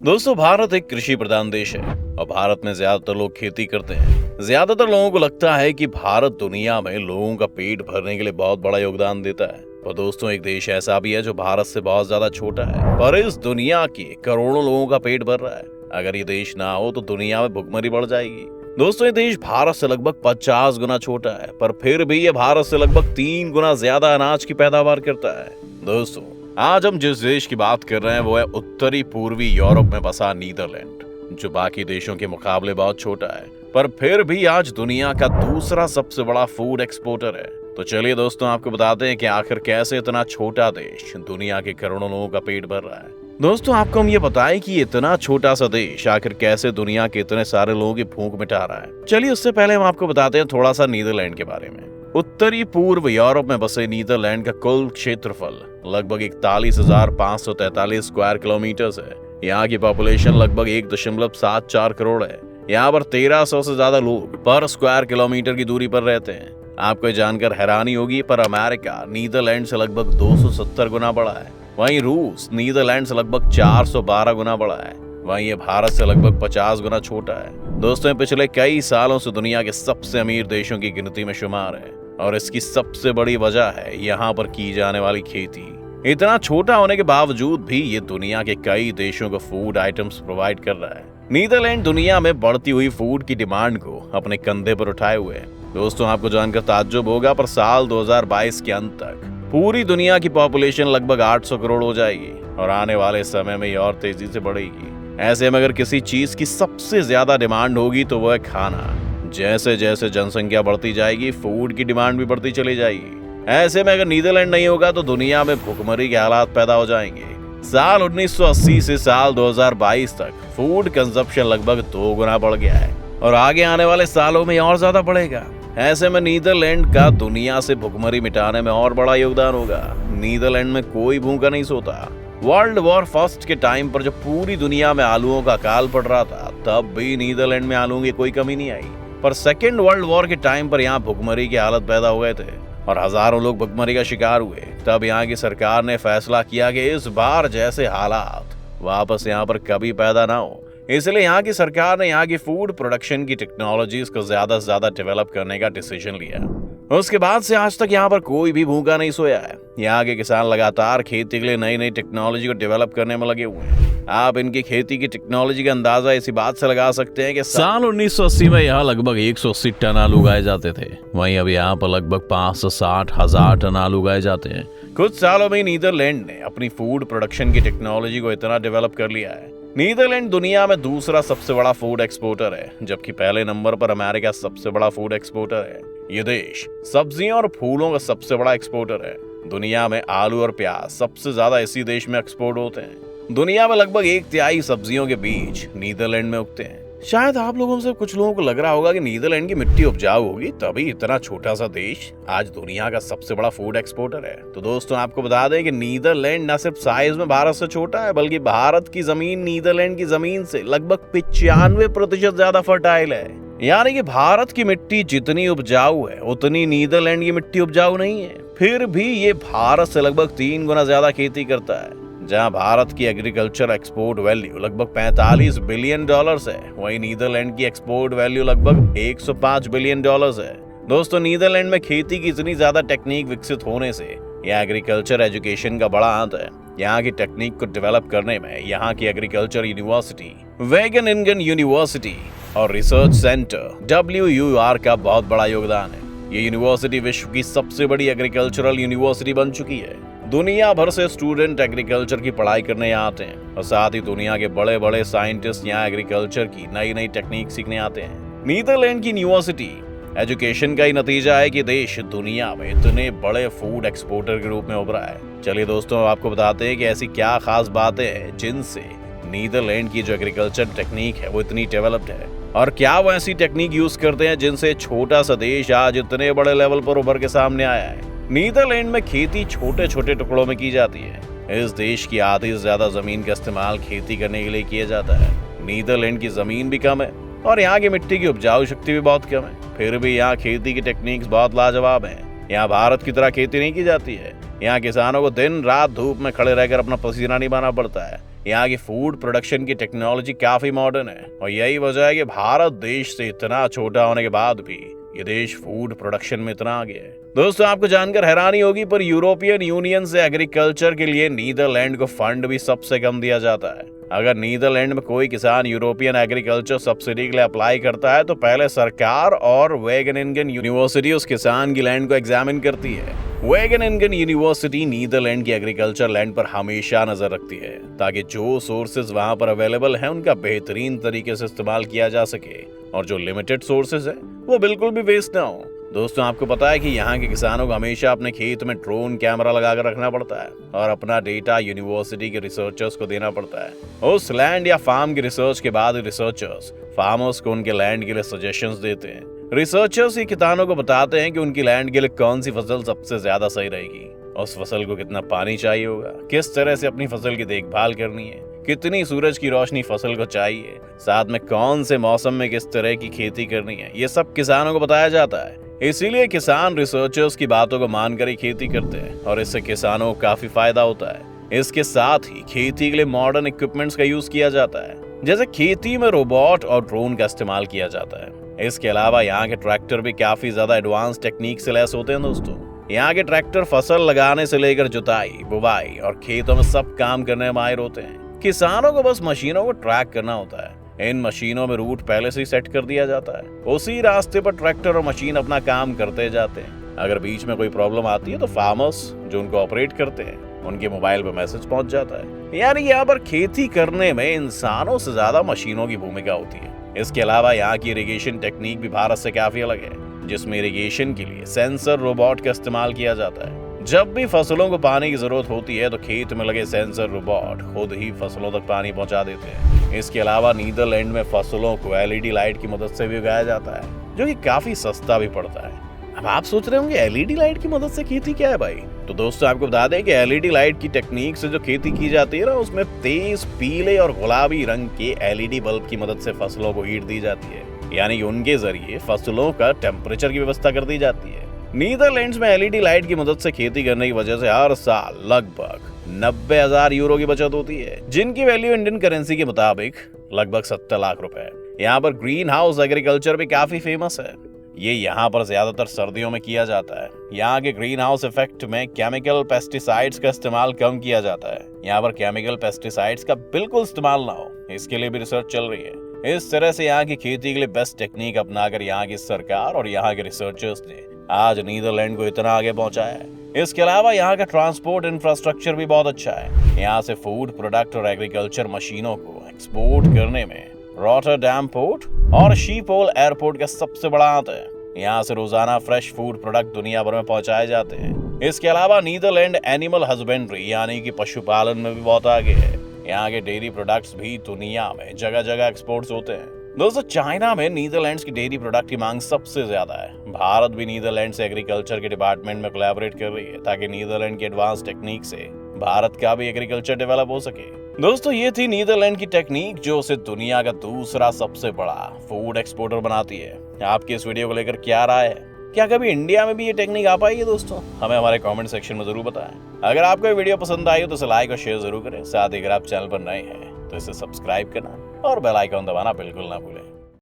दोस्तों, भारत एक कृषि प्रधान देश है और भारत में ज्यादातर लोग खेती करते हैं। ज्यादातर लोगों को लगता है कि भारत दुनिया में लोगों का पेट भरने के लिए बहुत बड़ा योगदान देता है। पर दोस्तों, एक देश ऐसा भी है जो भारत से बहुत ज्यादा छोटा है, पर इस दुनिया के करोड़ों लोगों का पेट भर रहा है। अगर ये देश ना हो तो दुनिया में भुखमरी बढ़ जाएगी। दोस्तों, ये देश भारत से लगभग 50 गुना छोटा है, पर फिर भी ये भारत से लगभग 3 गुना ज्यादा अनाज की पैदावार करता है। दोस्तों, आज हम जिस देश की बात कर रहे हैं वो है उत्तरी पूर्वी यूरोप में बसा नीदरलैंड, जो बाकी देशों के मुकाबले बहुत छोटा है, पर फिर भी आज दुनिया का दूसरा सबसे बड़ा फूड एक्सपोर्टर है। तो चलिए दोस्तों, आपको बताते हैं कि आखिर कैसे इतना छोटा देश दुनिया के करोड़ों लोगों का पेट भर रहा है। दोस्तों, आपको हम ये बताएं कि इतना छोटा सा देश आखिर कैसे दुनिया के इतने सारे लोगों की भूख मिटा रहा है। चलिए उससे पहले हम आपको बताते हैं थोड़ा सा नीदरलैंड के बारे में। उत्तरी पूर्व यूरोप में बसे नीदरलैंड का कुल क्षेत्रफल लगभग 41,543 स्क्वायर किलोमीटर है। यहाँ की पॉपुलेशन लगभग 1.74 करोड़ है। यहाँ पर 1300 से ज्यादा लोग पर स्क्वायर किलोमीटर की दूरी पर रहते हैं। आपको ये जानकर हैरानी होगी, पर अमेरिका नीदरलैंड से लगभग 270 गुना बड़ा है। वहीं रूस नीदरलैंड से लगभग 412 गुना बड़ा है। वहीं ये भारत से लगभग 50 गुना छोटा है। दोस्तों, पिछले कई सालों से दुनिया के सबसे अमीर देशों की गिनती में शुमार है और इसकी सबसे बड़ी वजह है यहाँ पर की जाने वाली खेती। इतना छोटा होने के बावजूद भी ये दुनिया के कई देशों को फूड आइटम्स प्रोवाइड कर रहा है। नीदरलैंड दुनिया में बढ़ती हुई फूड की डिमांड को अपने कंधे पर उठाए हुए है। दोस्तों, आपको जानकर ताज्जुब होगा, पर साल 2022 के अंत तक पूरी दुनिया की पॉपुलेशन लगभग 800 करोड़ हो जाएगी और आने वाले समय में ये और तेजी से बढ़ेगी। ऐसे में अगर किसी चीज की सबसे ज्यादा डिमांड होगी तो वो है खाना। जैसे जैसे जनसंख्या बढ़ती जाएगी, फूड की डिमांड भी बढ़ती चली जाएगी। ऐसे में अगर नीदरलैंड नहीं होगा तो दुनिया में भुखमरी के हालात पैदा हो जाएंगे। साल 1980 से साल 2022 तक फूड कंजप्शन लगभग 2 गुना बढ़ गया है और आगे आने वाले सालों में और ज्यादा बढ़ेगा। ऐसे में नीदरलैंड का दुनिया से भुखमरी मिटाने में और बड़ा योगदान होगा। नीदरलैंड में कोई भूखा नहीं सोता। वर्ल्ड वॉर फर्स्ट के टाइम पर जब पूरी दुनिया में आलूओं का अकाल पड़ रहा था, तब भी नीदरलैंड में आलूओं की कोई कमी नहीं आई। पर सेकेंड वर्ल्ड वॉर के टाइम पर यहाँ भुखमरी की हालत पैदा हो गए थे और हजारों लोग भुखमरी का शिकार हुए। तब यहाँ की सरकार ने फैसला किया कि इस बार जैसे हालात वापस यहाँ पर कभी पैदा ना हो, इसलिए यहाँ की सरकार ने यहाँ की फूड प्रोडक्शन की टेक्नोलॉजीज को ज्यादा से ज्यादा डेवलप करने का डिसीजन लिया। उसके बाद से आज तक यहाँ पर कोई भी भूखा नहीं सोया है। यहाँ के किसान लगातार खेती के लिए नई नई टेक्नोलॉजी को डेवलप करने में लगे हुए हैं। आप इनकी खेती की टेक्नोलॉजी का अंदाजा इसी बात से लगा सकते हैं कि साल 1980 में यहाँ लगभग 180 टन आलू उगाए जाते थे। वहीं अब यहाँ पर लगभग 5 से 60 हजार टन आलू उगाए जाते हैं। कुछ सालों में नीदरलैंड ने अपनी फूड प्रोडक्शन की टेक्नोलॉजी को इतना डेवलप कर लिया है। नीदरलैंड दुनिया में दूसरा सबसे बड़ा फूड एक्सपोर्टर है, जबकि पहले नंबर पर अमेरिका सबसे बड़ा फूड एक्सपोर्टर है। ये देश सब्जियों और फूलों का सबसे बड़ा एक्सपोर्टर है। दुनिया में आलू और प्याज सबसे ज्यादा इसी देश में एक्सपोर्ट होते हैं। दुनिया में लगभग 1/3 सब्जियों के बीज नीदरलैंड में उगते हैं। शायद आप लोगों से कुछ लोगों को लग रहा होगा कि नीदरलैंड की मिट्टी उपजाऊ होगी, तभी इतना छोटा सा देश आज दुनिया का सबसे बड़ा फूड एक्सपोर्टर है। तो दोस्तों, आपको बता दें कि नीदरलैंड न सिर्फ साइज में भारत से छोटा है, बल्कि भारत की जमीन नीदरलैंड की जमीन से लगभग 95% ज्यादा फर्टाइल है। यानी कि भारत की मिट्टी जितनी उपजाऊ है, उतनी नीदरलैंड की मिट्टी उपजाऊ नहीं है। फिर भी ये भारत से लगभग 3 गुना ज्यादा खेती करता है। जहां भारत की एग्रीकल्चर एक्सपोर्ट वैल्यू लगभग $45 बिलियन है, वहीं नीदरलैंड की एक्सपोर्ट वैल्यू लगभग $105 बिलियन है। दोस्तों, नीदरलैंड में खेती की इतनी ज्यादा टेक्निक विकसित होने से यह एग्रीकल्चर एजुकेशन का बड़ा हाथ है। यहाँ की टेक्निक को डेवलप करने में यहाँ की एग्रीकल्चर यूनिवर्सिटी, वेगेनिंगन यूनिवर्सिटी और रिसर्च सेंटर WUR का बहुत बड़ा योगदान है। ये यूनिवर्सिटी विश्व की सबसे बड़ी एग्रीकल्चरल यूनिवर्सिटी बन चुकी है। दुनिया भर से स्टूडेंट एग्रीकल्चर की पढ़ाई करने यहाँ आते हैं और साथ ही दुनिया के बड़े बड़े साइंटिस्ट यहाँ एग्रीकल्चर की नई नई टेक्निक सीखने आते हैं। नीदरलैंड की यूनिवर्सिटी एजुकेशन का ही नतीजा है कि देश दुनिया में इतने बड़े फूड एक्सपोर्टर के रूप में उभरा है। चलिए दोस्तों, आपको बताते हैं कि ऐसी क्या खास बातें हैं जिनसे नीदरलैंड की जो एग्रीकल्चर टेक्निक है वो इतनी डेवलप्ड है, और क्या वो ऐसी टेक्निक यूज करते हैं जिनसे छोटा सा देश आज इतने बड़े लेवल पर उभर के सामने आया है। नीदरलैंड में खेती छोटे छोटे टुकड़ों में की जाती है। इस देश की आधी से ज्यादा जमीन का इस्तेमाल खेती करने के लिए किया जाता है। नीदरलैंड की जमीन भी कम है और यहाँ की मिट्टी की उपजाऊ शक्ति भी बहुत कम है। फिर भी यहाँ खेती की टेक्निक्स बहुत लाजवाब हैं। यहाँ भारत की तरह खेती नहीं की जाती है। यहाँ किसानों को दिन रात धूप में खड़े रहकर अपना पसीना नहीं बहाना पड़ता है। यहाँ की फूड प्रोडक्शन की टेक्नोलॉजी काफी मॉडर्न है और यही वजह है कि भारत देश से इतना छोटा होने के बाद भी ये देश फूड प्रोडक्शन में इतना आगे है। दोस्तों, आपको जानकर हैरानी होगी पर यूरोपियन यूनियन से एग्रीकल्चर के लिए नीदरलैंड को फंड भी सबसे कम दिया जाता है। अगर नीदरलैंड में कोई किसान यूरोपियन एग्रीकल्चर सब्सिडी के लिए अप्लाई करता है तो पहले सरकार और वेगेनिंगन यूनिवर्सिटी उस किसान की लैंड को एग्जामिन करती है। वेगेनिंगन यूनिवर्सिटी नीदरलैंड की एग्रीकल्चर लैंड पर हमेशा नजर रखती है ताकि जो सोर्सेज वहां पर अवेलेबल हैं उनका बेहतरीन तरीके से इस्तेमाल किया जा सके और जो लिमिटेड सोर्सेज है वो बिल्कुल भी वेस्ट ना हो। दोस्तों, आपको पता है कि यहाँ के किसानों को हमेशा अपने खेत में ड्रोन कैमरा लगाकर रखना पड़ता है और अपना डेटा यूनिवर्सिटी के रिसर्चर्स को देना पड़ता है। उस लैंड या फार्म की रिसर्च के बाद रिसर्चर्स फार्मर्स को उनके लैंड के लिए सजेशंस देते हैं। रिसर्चर्स ही किसानों को बताते हैं कि उनकी लैंड के लिए कौन सी फसल सबसे ज्यादा सही रहेगी, उस फसल को कितना पानी चाहिए होगा, किस तरह से अपनी फसल की देखभाल करनी है, कितनी सूरज की रोशनी फसल को चाहिए, साथ में कौन से मौसम में किस तरह की खेती करनी है, ये सब किसानों को बताया जाता है। इसीलिए किसान रिसर्चर्स की बातों को मानकर ही खेती करते हैं और इससे किसानों को काफी फायदा होता है। इसके साथ ही खेती के लिए मॉडर्न इक्विपमेंट्स का यूज किया जाता है, जैसे खेती में रोबोट और ड्रोन का इस्तेमाल किया जाता है। इसके अलावा यहाँ के ट्रैक्टर भी काफी ज्यादा एडवांस टेक्निक से लैस होते हैं। दोस्तों, यहाँ के ट्रैक्टर फसल लगाने से लेकर जुताई, बुवाई और खेतों में सब काम करने में माहिर होते हैं। किसानों को बस मशीनों को ट्रैक करना होता है। इन मशीनों में रूट पहले से ही सेट कर दिया जाता है, उसी रास्ते पर ट्रैक्टर और मशीन अपना काम करते जाते हैं। अगर बीच में कोई प्रॉब्लम आती है तो फार्मर्स जो उनको ऑपरेट करते हैं उनके मोबाइल पर मैसेज पहुंच जाता है। यानी यहाँ पर खेती करने में इंसानों से ज्यादा मशीनों की भूमिका होती है। इसके अलावा यहाँ की इरिगेशन टेक्निक भी भारत से काफी अलग है, जिसमें इरिगेशन के लिए सेंसर रोबोट का इस्तेमाल किया जाता है। जब भी फसलों को पानी की जरूरत होती है तो खेत में लगे सेंसर रोबोट खुद ही फसलों तक पानी पहुंचा देते हैं। इसके अलावा नीदरलैंड में फसलों को एलईडी लाइट की मदद से भी उगाया जाता है, जो कि काफी सस्ता भी पड़ता है। अब आप सोच रहे होंगे एलईडी लाइट की मदद से खेती क्या है भाई? तो दोस्तों, आपको बता दें कि एलईडी लाइट की टेक्निक से जो खेती की जाती है ना, उसमें तेज पीले और गुलाबी रंग के एलईडी बल्ब की मदद से फसलों को हीट दी जाती है। यानी उनके जरिए फसलों का टेम्परेचर की व्यवस्था कर दी जाती है। नीदरलैंड्स में एलईडी लाइट की मदद से खेती करने की वजह से हर साल लगभग 90,000 यूरो की बचत होती है, जिनकी वैल्यू इंडियन करेंसी के मुताबिक लगभग 70 लाख रुपए है। यहाँ पर ग्रीन हाउस एग्रीकल्चर भी काफी फेमस है। ये यहाँ पर ज्यादातर सर्दियों में किया जाता है। यहाँ के ग्रीन हाउस इफेक्ट में केमिकल पेस्टिसाइड्स का इस्तेमाल कम किया जाता है। यहाँ पर केमिकल पेस्टिसाइड्स का बिल्कुल इस्तेमाल ना हो, इसके लिए भी रिसर्च चल रही है। इस तरह से यहाँ की खेती के लिए बेस्ट टेक्निक अपनाकर यहाँ की सरकार और यहाँ के रिसर्चर्स ने आज नीदरलैंड को इतना आगे पहुंचाया है। इसके अलावा यहाँ का ट्रांसपोर्ट इंफ्रास्ट्रक्चर भी बहुत अच्छा है। यहाँ से फूड प्रोडक्ट और एग्रीकल्चर मशीनों को एक्सपोर्ट करने में रॉटरडैम पोर्ट और शिपोल एयरपोर्ट का सबसे बड़ा हाथ है। यहाँ से रोजाना फ्रेश फूड प्रोडक्ट दुनिया भर में पहुंचाए जाते हैं। इसके अलावा नीदरलैंड एनिमल हस्बेंड्री यानी कि पशुपालन में भी बहुत आगे है। यहाँ के डेयरी प्रोडक्ट्स भी दुनिया में जगह जगह एक्सपोर्ट्स होते हैं। दोस्तों, चाइना में नीदरलैंड्स की डेयरी प्रोडक्ट की मांग सबसे ज्यादा है। भारत भी नीदरलैंड से एग्रीकल्चर के डिपार्टमेंट में कोलैबोरेट कर रही है ताकि नीदरलैंड की एडवांस टेक्निक से भारत का भी एग्रीकल्चर डेवलप हो सके। दोस्तों, ये थी नीदरलैंड की टेक्निक जो उसे दुनिया का दूसरा सबसे बड़ा फूड एक्सपोर्टर बनाती है। आपकी इस वीडियो को लेकर क्या राय है? क्या कभी इंडिया में भी ये टेक्निक आ पाएगी? दोस्तों, हमें हमारे कमेंट सेक्शन में जरूर बताएं। अगर आपको ये वीडियो पसंद आई हो तो इसे लाइक और शेयर जरूर करें। साथ ही अगर आप चैनल पर नए हैं तो इसे सब्सक्राइब करना और बेल आइकन दबाना बिल्कुल ना भूलें।